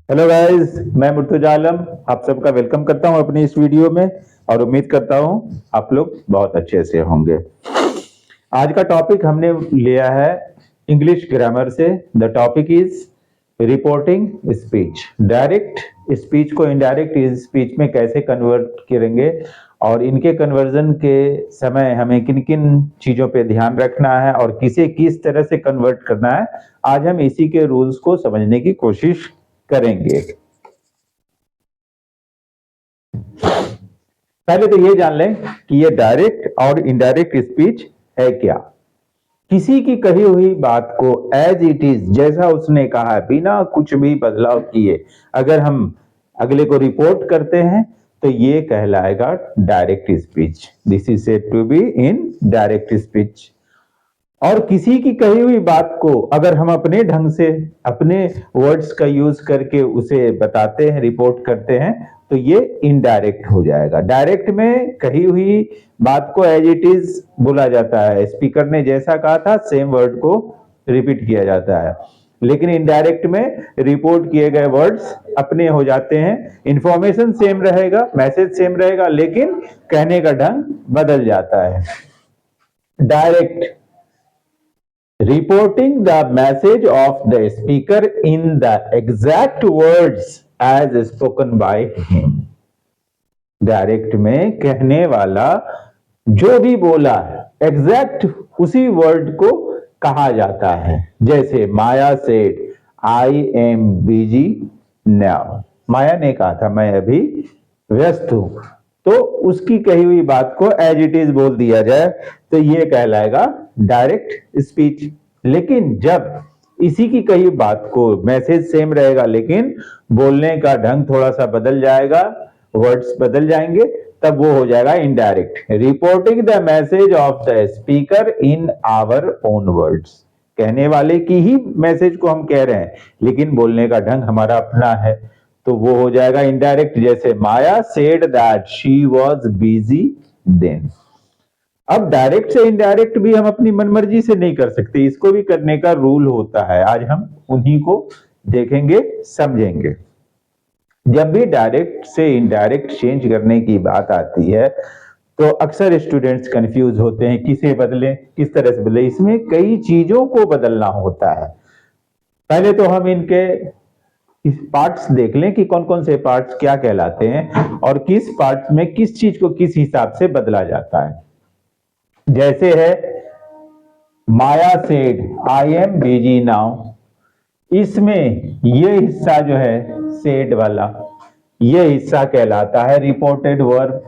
Hello guys, मैं मुर्तुजा आलम आप सबका वेलकम करता हूं अपनी इस वीडियो में। और उम्मीद करता हूं आप लोग बहुत अच्छे से होंगे। आज का टॉपिक हमने लिया है इंग्लिश ग्रामर से। The topic is reporting speech. Direct speech को इनडायरेक्ट स्पीच में कैसे कन्वर्ट करेंगे और इनके कन्वर्जन के समय हमें किन किन चीजों पे ध्यान रखना है और किसे किस तरह से कन्वर्ट करना है, आज हम इसी के रूल्स को समझने की कोशिश करेंगे। पहले तो ये जान लें कि ये डायरेक्ट और इनडायरेक्ट स्पीच है क्या। किसी की कही हुई बात को एज इट इज, जैसा उसने कहा है, बिना कुछ भी बदलाव किए अगर हम अगले को रिपोर्ट करते हैं तो ये कहलाएगा direct speech. This is said to be in direct speech. और किसी की कही हुई बात को अगर हम अपने ढंग से अपने वर्ड्स का यूज करके उसे बताते हैं, रिपोर्ट करते हैं, तो ये इनडायरेक्ट हो जाएगा। डायरेक्ट में कही हुई बात को एज इट इज बोला जाता है, स्पीकर ने जैसा कहा था सेम वर्ड को रिपीट किया जाता है। लेकिन इनडायरेक्ट में रिपोर्ट किए गए वर्ड्स अपने हो जाते हैं। इंफॉर्मेशन सेम रहेगा, मैसेज सेम रहेगा, लेकिन कहने का ढंग बदल जाता है। Direct reporting the message of the speaker in the exact words as spoken by him। Direct में कहने वाला जो भी बोला है एग्जैक्ट उसी वर्ड को कहा जाता है। जैसे Maya said I am busy now. Maya ने कहा था मैं अभी व्यस्त हूं, तो उसकी कही हुई बात को एज इट इज बोल दिया जाए तो ये कहलाएगा डायरेक्ट स्पीच। लेकिन जब इसी की कही बात को मैसेज सेम रहेगा लेकिन बोलने का ढंग थोड़ा सा बदल जाएगा, वर्ड्स बदल जाएंगे, तब वो हो जाएगा indirect. Reporting the message of the speaker in our own words. कहने वाले की ही मैसेज को हम कह रहे हैं लेकिन बोलने का ढंग हमारा अपना है, तो वो हो जाएगा इनडायरेक्ट। जैसे Maya said that she was busy then. अब डायरेक्ट से इनडायरेक्ट भी हम अपनी मनमर्जी से नहीं कर सकते, इसको भी करने का रूल होता है। आज हम उन्हीं को देखेंगे, समझेंगे। जब भी डायरेक्ट से इनडायरेक्ट चेंज करने की बात आती है तो अक्सर स्टूडेंट्स कंफ्यूज होते हैं, किसे बदलें, किस तरह से बदलें। इसमें कई चीजों को बदलना होता है। पहले तो हम इनके इस पार्ट्स देख लें कि कौन कौन से पार्ट्स क्या कहलाते हैं और किस पार्ट्स में किस चीज को किस हिसाब से बदला जाता है। जैसे है Maya said I am busy now, इसमें ये हिस्सा जो है सेड वाला, ये हिस्सा कहलाता है रिपोर्टेड वर्ब।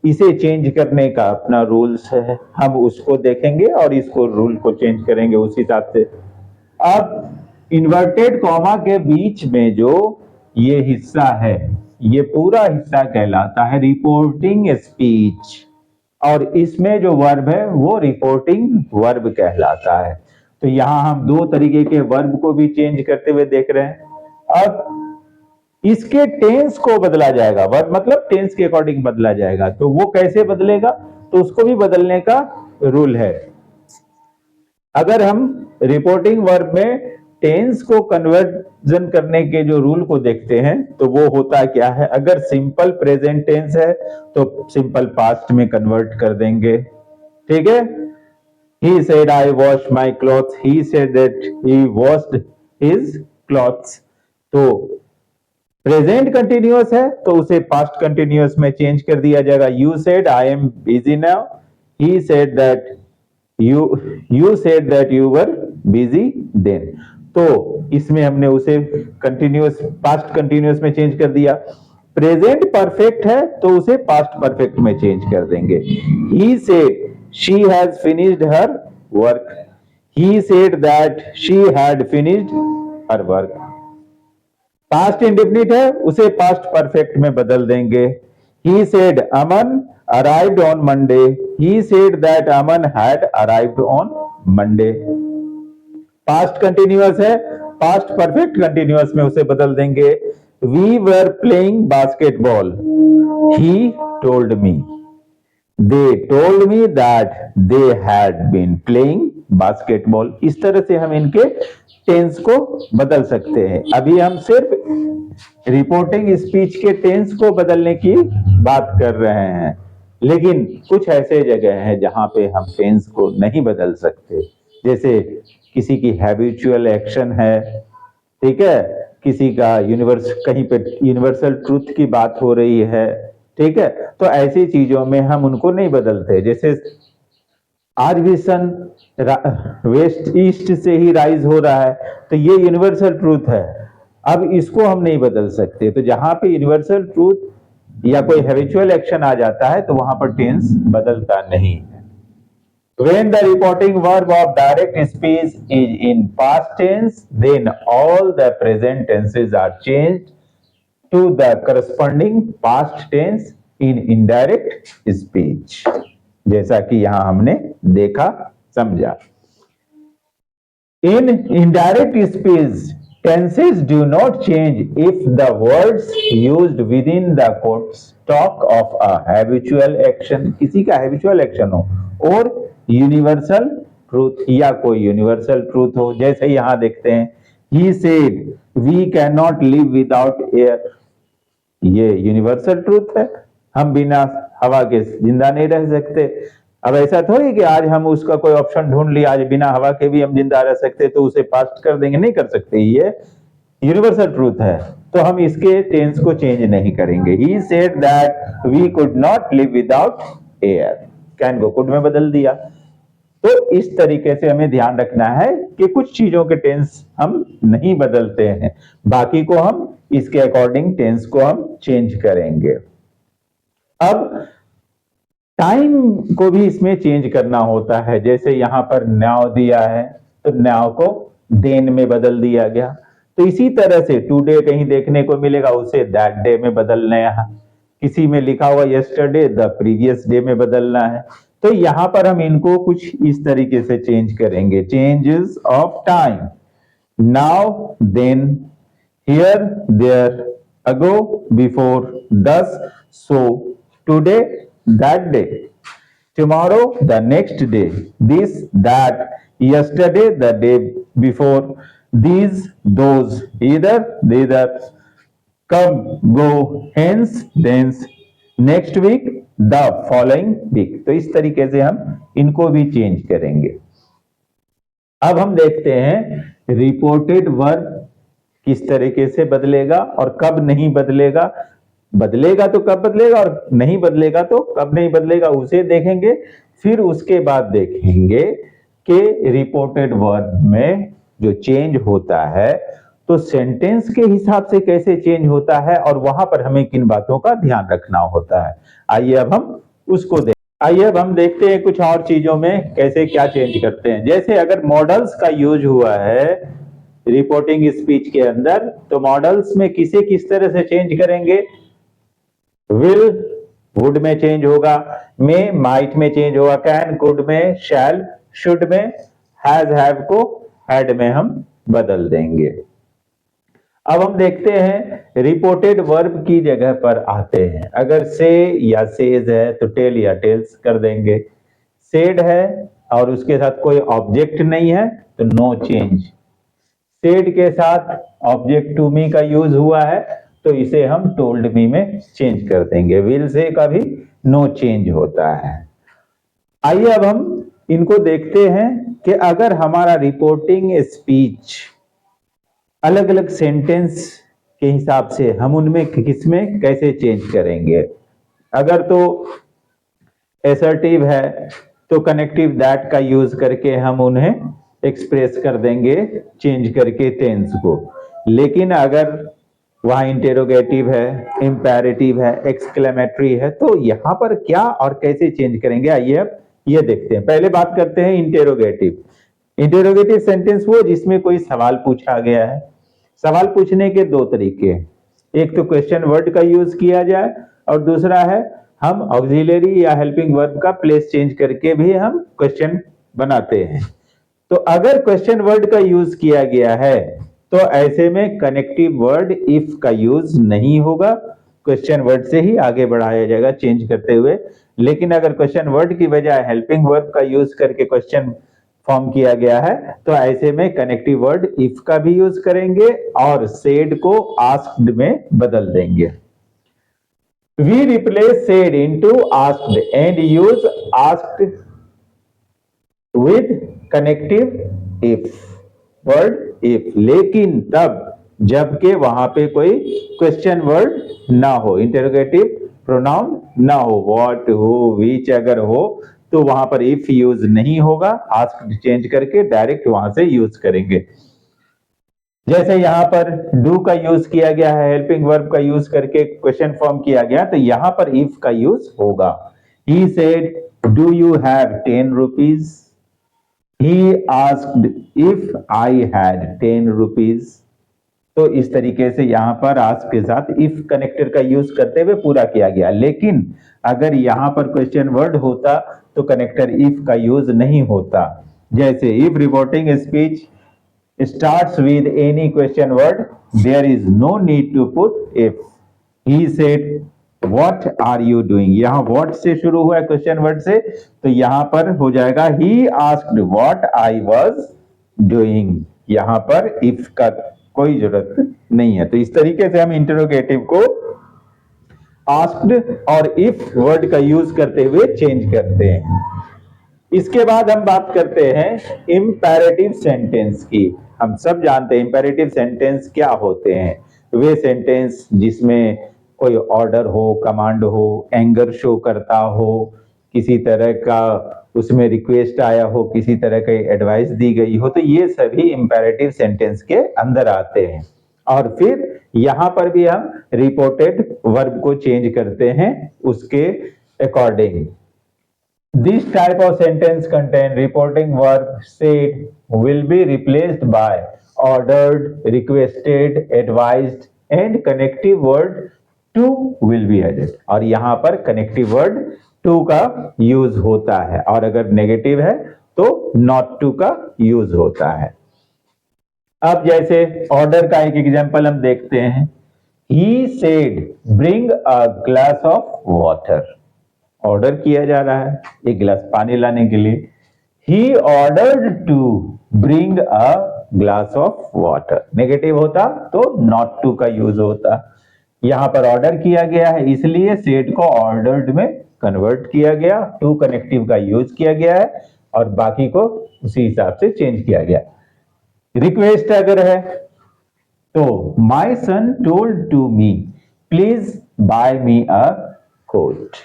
इसे चेंज करने का अपना रूल्स है, हम उसको देखेंगे और इसको रूल को चेंज करेंगे उस हिसाब से। अब इन्वर्टेड कॉमा के बीच में जो ये हिस्सा है, ये पूरा हिस्सा कहलाता है रिपोर्टिंग स्पीच, और इसमें जो वर्ब है वो रिपोर्टिंग वर्ब कहलाता है। तो यहां हम दो तरीके के वर्ब को भी चेंज करते हुए देख रहे हैं। अब इसके टेंस को बदला जाएगा, वर्ब मतलब टेंस के अकॉर्डिंग बदला जाएगा। तो वो कैसे बदलेगा, तो उसको भी बदलने का रूल है। अगर हम रिपोर्टिंग वर्ब में टेंस को कन्वर्जन करने के जो रूल को देखते हैं तो वो होता क्या है। अगर सिंपल प्रेजेंट टेंस है तो सिंपल पास्ट में कन्वर्ट कर देंगे, ठीक है। He said I wash my clothes, he said that he washed his clothes. तो प्रेजेंट कंटिन्यूअस है तो उसे पास्ट कंटिन्यूअस में चेंज कर दिया जाएगा। You said I am busy now, he said that you said that you were busy then। तो इसमें हमने उसे कंटिन्यूअस पास्ट कंटिन्यूअस में चेंज कर दिया। प्रेजेंट परफेक्ट है तो उसे पास्ट परफेक्ट में चेंज कर देंगे। he said she has finished her work, he said that she had finished her work। Past indefinite है उसे पास्ट परफेक्ट में बदल देंगे। he said aman arrived on Monday, he said that Aman had arrived on Monday। Past continuous है, past perfect continuous में उसे बदल देंगे। We were playing basketball, he told me। They told me that they had been playing basketball. इस तरह से हम इनके टेंस को बदल सकते हैं। अभी हम सिर्फ रिपोर्टिंग स्पीच के टेंस को बदलने की बात कर रहे हैं, लेकिन कुछ ऐसे जगह हैं जहां पे हम टेंस को नहीं बदल सकते। जैसे किसी की हैबिचुअल एक्शन है, ठीक है, किसी का कहीं पे यूनिवर्सल ट्रूथ की बात हो रही है, ठीक है, तो ऐसी चीजों में हम उनको नहीं बदलते। जैसे आज भी सन वेस्ट ईस्ट से ही राइज हो रहा है, तो ये यूनिवर्सल ट्रूथ है, अब इसको हम नहीं बदल सकते। तो जहां पे यूनिवर्सल ट्रूथ या कोई हैबिचुअल एक्शन आ जाता है तो वहां पर टेंस बदलता नहीं है। When the reporting verb of direct speech is in past tense, then all the present tenses are changed to the corresponding past tense in indirect speech। जैसा कि यहां हमने देखा, समझा। In indirect speech, tenses do not change if the words used within the stock of a habitual action, किसी का habitual action हो, और यूनिवर्सल ट्रूथ या कोई यूनिवर्सल ट्रूथ हो। जैसे यहां देखते हैं, he said we cannot live without air, ये यूनिवर्सल ट्रूथ है, हम बिना हवा के जिंदा नहीं रह सकते। अब ऐसा थोड़ी कि आज हम उसका कोई ऑप्शन ढूंढ लिया, आज बिना हवा के भी हम जिंदा रह सकते, तो उसे पास्ट कर देंगे, नहीं कर सकते, ये यूनिवर्सल ट्रूथ है, तो हम इसके टेंस को चेंज नहीं करेंगे। He said that we could not live without air, can को कुड में बदल दिया। तो इस तरीके से हमें ध्यान रखना है कि कुछ चीजों के टेंस हम नहीं बदलते हैं, बाकी को हम इसके अकॉर्डिंग टेंस को हम चेंज करेंगे। अब टाइम को भी इसमें चेंज करना होता है। जैसे यहां पर नाउ दिया है, तो नाउ को देन में बदल दिया गया। तो इसी तरह से टुडे कहीं देखने को मिलेगा, उसे दैट डे में बदलना है। किसी में लिखा हुआ यस्टरडे, द प्रीवियस डे में बदलना है। तो यहां पर हम इनको कुछ इस तरीके से चेंज करेंगे। Changes of time, now, then, here, there, ago, before, thus, so, today, that day, tomorrow, the next day, this, that, yesterday, the day before, these, those, either, thither, come, go, hence, thence, next week, the following week। तो इस तरीके से हम इनको भी change करेंगे। अब हम देखते हैं रिपोर्टेड वर्ब किस तरीके से बदलेगा और कब नहीं बदलेगा। बदलेगा तो कब बदलेगा और नहीं बदलेगा तो कब नहीं बदलेगा, उसे देखेंगे। फिर उसके बाद देखेंगे कि रिपोर्टेड वर्ब में जो चेंज होता है तो सेंटेंस के हिसाब से कैसे चेंज होता है और वहां पर हमें किन बातों का ध्यान रखना होता है। आइए अब हम उसको आइए अब हम देखते हैं कुछ और चीजों में कैसे क्या चेंज करते हैं। जैसे अगर मॉडल्स का यूज हुआ है रिपोर्टिंग स्पीच के अंदर, तो मॉडल्स में किसे किस तरह से चेंज करेंगे। विल वुड में चेंज होगा, में माइट में चेंज होगा, कैन कुड में, शैल शुड में, हैज हैव को हैड में हम बदल देंगे। अब हम देखते हैं रिपोर्टेड वर्ब की जगह पर आते हैं। अगर से या सेज है तो टेल या टेल्स कर देंगे। सेड है और उसके साथ कोई ऑब्जेक्ट नहीं है तो नो चेंज। सेड के साथ ऑब्जेक्ट टू मी का यूज हुआ है तो इसे हम टोल्ड मी में चेंज कर देंगे। विल से का भी नो चेंज होता है। आइए अब हम इनको देखते हैं कि अगर हमारा रिपोर्टिंग स्पीच अलग अलग सेंटेंस के हिसाब से हम उनमें किसमें कैसे चेंज करेंगे। अगर तो एसर्टिव है तो कनेक्टिव दैट का यूज करके हम उन्हें एक्सप्रेस कर देंगे चेंज करके टेंस को। लेकिन अगर वहां इंटेरोगेटिव है, इंपेरेटिव है, एक्सक्लेमेटरी है, तो यहां पर क्या और कैसे चेंज करेंगे, आइए अब ये देखते हैं। पहले बात करते हैं इंटेरोगेटिव। इंटेरोगेटिव सेंटेंस वो जिसमें कोई सवाल पूछा गया है। सवाल पूछने के दो तरीके हैं, एक तो क्वेश्चन वर्ड का यूज किया जाए और दूसरा है हम ऑक्सिलरी या हेल्पिंग वर्ब का प्लेस चेंज करके भी हम क्वेश्चन बनाते हैं। तो अगर क्वेश्चन वर्ड का यूज किया गया है तो ऐसे में कनेक्टिव वर्ड इफ का यूज नहीं होगा, क्वेश्चन वर्ड से ही आगे बढ़ाया जाएगा चेंज करते हुए। लेकिन अगर क्वेश्चन वर्ड की बजाय हेल्पिंग वर्ब का यूज करके क्वेश्चन फॉर्म किया गया है तो ऐसे में कनेक्टिव वर्ड इफ का भी यूज करेंगे और सेड को आस्क्ड में बदल देंगे। We replace said into asked and use asked with connective if word if, लेकिन तब जबकि वहां पे कोई क्वेश्चन वर्ड ना हो, इंटरोगेटिव प्रोनाउन ना हो, व्हाट हु विच अगर हो तो वहां पर इफ यूज नहीं होगा, आस्क्ड चेंज करके डायरेक्ट वहां से यूज करेंगे। जैसे यहां पर डू का यूज किया गया है, हेल्पिंग वर्ब का यूज करके क्वेश्चन फॉर्म किया गया, तो यहां पर इफ का यूज होगा। He said do you have 10 rupees, he asked if I had 10 rupees. तो इस तरीके से यहां पर आस्क के साथ इफ कनेक्टर का यूज करते हुए पूरा किया गया। लेकिन अगर यहां पर क्वेश्चन वर्ड होता तो कनेक्टर इफ का यूज नहीं होता। जैसे if reporting speech starts with any question word, there is no need to put if. He said, what are you doing? यहां what से शुरू हुआ है क्वेश्चन वर्ड से, तो यहां पर हो जाएगा he asked what I was doing। यहां पर if का कोई जरूरत नहीं है। तो इस तरीके से हम इंटरोगेटिव को asked और if वर्ड का यूज करते हुए चेंज करते हैं। इसके बाद हम बात करते हैं इंपेरेटिव सेंटेंस की। हम सब जानते हैं इंपेरेटिव सेंटेंस क्या होते हैं। वे सेंटेंस जिसमें कोई ऑर्डर हो, कमांड हो, एंगर शो करता हो, किसी तरह का उसमें रिक्वेस्ट आया हो, किसी तरह की एडवाइस दी गई हो, तो ये सभी इंपेरेटिव सेंटेंस के अंदर आते हैं। और फिर यहां पर भी हम रिपोर्टेड वर्ब को चेंज करते हैं उसके according. This type of sentence contain reporting verb said will be replaced by ordered, requested, advised and connective word to will be added। और यहां पर connective word to का यूज होता है, और अगर नेगेटिव है तो not to का यूज होता है। अब जैसे ऑर्डर का एक एग्जांपल हम देखते हैं। He said bring a glass of water। Order किया जा रहा है एक गिलास पानी लाने के लिए। He ordered to bring a glass of water। Negative होता तो not to का यूज होता। यहां पर ऑर्डर किया गया है इसलिए सेड को ऑर्डर्ड में कन्वर्ट किया गया, टू कनेक्टिव का यूज किया गया है और बाकी को उसी हिसाब से चेंज किया गया। रिक्वेस्ट अगर है तो my son told to me please buy me a coat.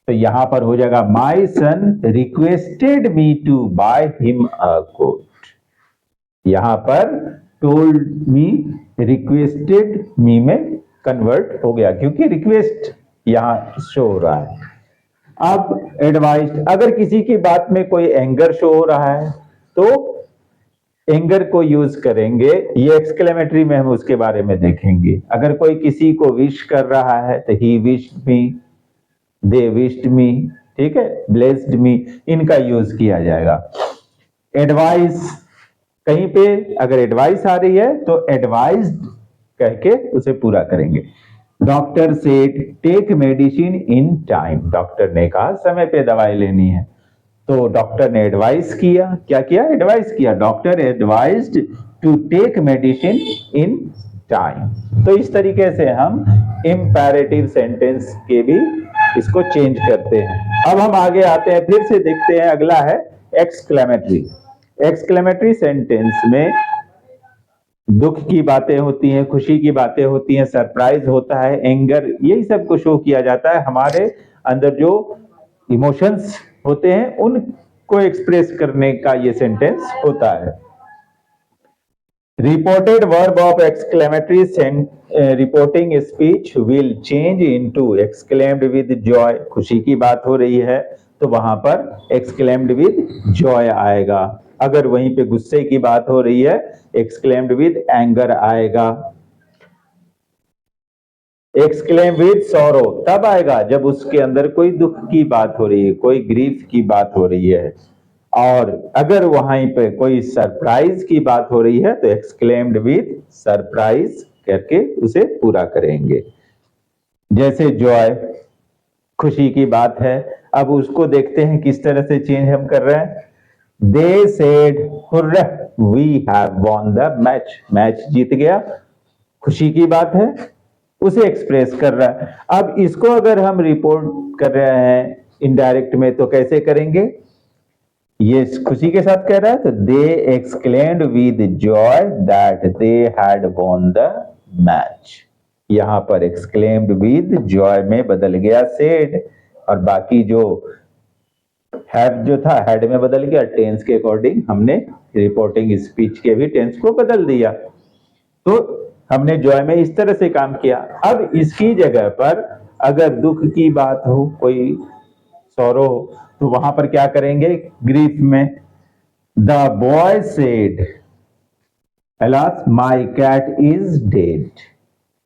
तो यहां पर हो जाएगा my son requested me to buy him a coat. यहां पर टोल्ड मी रिक्वेस्टेड मी में कन्वर्ट हो गया क्योंकि रिक्वेस्ट यहां शो हो रहा है। अब एडवाइस्ड, अगर किसी की बात में कोई एंगर शो हो रहा है तो एंगर को यूज करेंगे। ये एक्सक्लेमेटरी में हम उसके बारे में देखेंगे। अगर कोई किसी को विश कर रहा है तो he wished me, they wished मी, ठीक है, ब्लेस्ड मी, इनका यूज किया जाएगा। एडवाइस, कहीं पे अगर एडवाइस आ रही है तो एडवाइज्ड कह के उसे पूरा करेंगे। Doctor said take medicine in time. Doctor ने कहा समय पे दवाई लेनी है, तो डॉक्टर ने एडवाइस किया। क्या किया? एडवाइस किया। Doctor advised to take medicine in time. तो इस तरीके से हम इंपैरेटिव सेंटेंस के भी इसको चेंज करते हैं। अब हम आगे आते हैं, फिर से देखते हैं। अगला है एक्सक्लेमेटरी। एक्सक्लेमेटरी सेंटेंस में दुख की बातें होती हैं, खुशी की बातें होती हैं, सरप्राइज होता है, एंगर, यही सब को शो किया जाता है। हमारे अंदर जो इमोशंस होते हैं उनको एक्सप्रेस करने का ये सेंटेंस होता है। Reported verb of exclamatory reporting speech will change into exclaimed with Joy. खुशी की बात हो रही है तो वहां पर एक्सक्लेम्ड विद जॉय आएगा। अगर वहीं पे गुस्से की बात हो रही है एक्सक्लेम्ड विद एंगर आएगा। एक्सक्लेम विद सॉरो तब आएगा जब उसके अंदर कोई दुख की बात हो रही है, कोई ग्रीफ की बात हो रही है। और अगर वहां पे कोई सरप्राइज की बात हो रही है तो एक्सक्लेम्ड विद सरप्राइज करके उसे पूरा करेंगे। जैसे जॉय, खुशी की बात है। अब उसको देखते हैं किस तरह से चेंज हम कर रहे हैं। They said hurrah we have won the match, match जीत गया, खुशी की बात है, उसे एक्सप्रेस कर रहा है। अब इसको अगर हम रिपोर्ट कर रहे हैं इनडायरेक्ट में तो कैसे करेंगे? ये खुशी के साथ कह रहा है तो they exclaimed with joy that they had won the match. यहां पर एक्सक्लेम्ड विद जॉय में बदल गया सेड, और बाकी जो हैव जो था हेड में बदल गया। टेंस के अकॉर्डिंग हमने रिपोर्टिंग स्पीच के भी टेंस को बदल दिया। तो हमने जॉय में इस तरह से काम किया। अब इसकी जगह पर अगर दुख की बात हो, कोई सौरो हो, तो वहां पर क्या करेंगे? ग्रीफ में the boy said alas my cat is dead.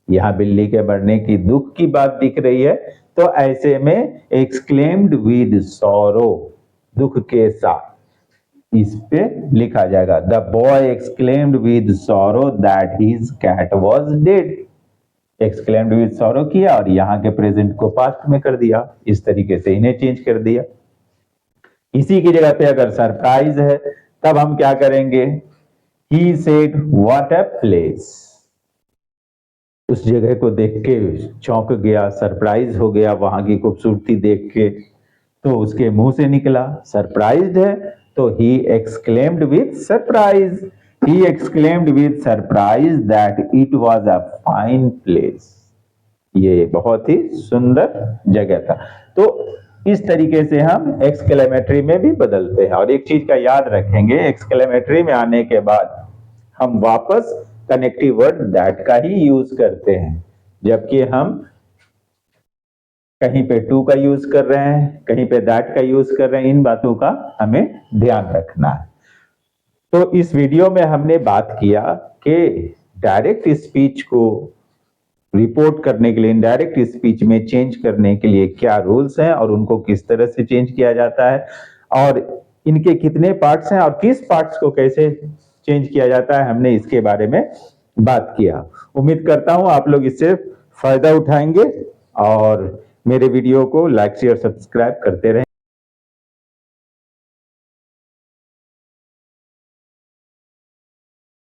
यहां बिल्ली के मरने की दुख की बात दिख रही है, तो ऐसे में एक्सक्लेम्ड विद सॉरो, दुख के साथ इस पे लिखा जाएगा the boy exclaimed with sorrow that his cat was dead. Exclaimed with sorrow किया और यहां के प्रेजेंट को पास्ट में कर दिया, इस तरीके से इन्हें चेंज कर दिया। इसी की जगह पे अगर सरप्राइज है तब हम क्या करेंगे? He said what a place. उस जगह को देख के चौंक गया, सरप्राइज हो गया वहां की खूबसूरती देख के, तो उसके मुंह से निकला सरप्राइज्ड है, तो he exclaimed with surprise, he exclaimed with surprise that it was a fine place. ये बहुत ही सुंदर जगह था। तो इस तरीके से हम एक्सक्लेमेटरी में भी बदलते हैं। और एक चीज का याद रखेंगे, एक्सक्लेमेटरी में आने के बाद हम वापस कनेक्टिव वर्ड दैट का ही यूज करते हैं, जबकि हम कहीं पे टू का यूज कर रहे हैं, कहीं पे दैट का यूज कर रहे हैं। इन बातों का हमें ध्यान रखना है। तो इस वीडियो में हमने बात किया कि डायरेक्ट स्पीच को रिपोर्ट करने के लिए इनडायरेक्ट स्पीच में चेंज करने के लिए क्या रूल्स हैं और उनको किस तरह से चेंज किया जाता है, और इनके कितने पार्ट्स हैं और किस पार्ट्स को कैसे चेंज किया जाता है, हमने इसके बारे में बात किया। उम्मीद करता हूं आप लोग इससे फायदा उठाएंगे और मेरे वीडियो को लाइक शेयर सब्सक्राइब करते रहें।